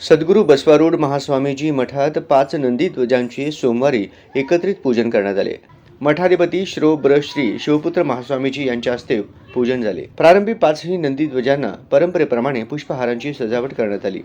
सद्गुरू बसवारूढ महास्वामीजी मठात 5 नंदी ध्वजांचे सोमवारी एकत्रित पूजन करण्यात आले. मठाधिपती श्रो ब्र श्री शिवपुत्र महास्वामीजी यांच्या हस्ते पूजन झाले. प्रारंभी 5ही नंदी ध्वजांना परंपरेप्रमाणे पुष्पहारांची सजावट करण्यात आली.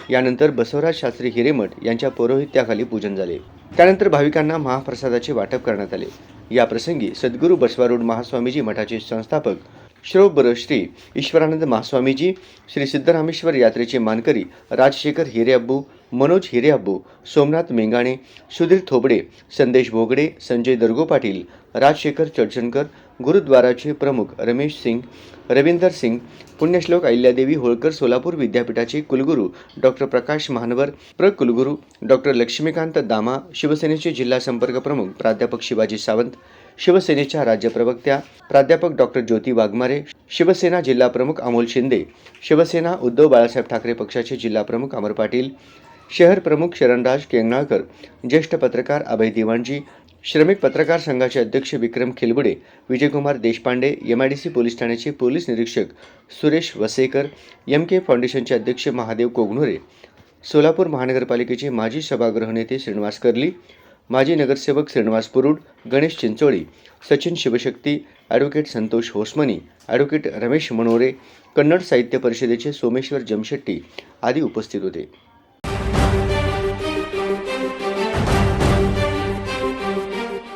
यानंतर बसवराज शास्त्री हिरेमठ यांच्या पौरोहित्याखाली पूजन झाले. त्यानंतर भाविकांना महाप्रसादाचे वाटप करण्यात आले. या प्रसंगी सद्गुरू बसवारूढ महास्वामीजी मठाचे संस्थापक श्रो ब्र श्री ईश्वरानंद महास्वामीजी, श्री सिद्धरामेश्वर यात्रेचे मानकरी राजशेखर हिरेअब्बू, मनोज हिरेअब्बू, सोमनाथ मेंगाणे, सुधीर थोबडे, संदेश भोगडे, संजय दरगो पाटील, राजशेखर चडचणकर, गुरुद्वाराचे प्रमुख रमेश सिंग, रविंदर सिंग, पुण्यश्लोक अहिल्यादेवी होळकर सोलापूर विद्यापीठाचे कुलगुरू डॉक्टर प्रकाश महानवर, कुलगुरू डॉक्टर लक्ष्मीकांत दामा, शिवसेनेचे जिल्हा संपर्क प्रमुख प्राध्यापक शिवाजी सावंत, शिवसेनेच्या राज्य प्रवक्त्या प्राध्यापक डॉक्टर ज्योती वाघमारे, शिवसेना जिल्हा प्रमुख अमोल शिंदे, शिवसेना उद्धव बाळासाहेब ठाकरे पक्षाचे जिल्हा प्रमुख अमर पाटील, शहर प्रमुख शरणराज केंगणाळकर, ज्येष्ठ पत्रकार अभय दिवाणजी, श्रमिक पत्रकार संघाचे अध्यक्ष विक्रम खिलबुडे, विजयकुमार देशपांडे, MIDC पोलीस ठाण्याचे पोलीस निरीक्षक सुरेश वसेकर, MK फाउंडेशनचे अध्यक्ष महादेव कोगनुरे, सोलापूर महानगरपालिकेचे माजी सभागृह नेते श्रीनिवास कर्ली, माजी नगरसेवक श्रीनिवास पुरुड, गणेश चिंचोळी, सचिन शिवशक्ती, ॲडव्होकेट संतोष होसमनी, ॲडव्होकेट रमेश मनोरे, कन्नड साहित्य परिषदेचे सोमेश्वर जमशेट्टी आदी उपस्थित होते.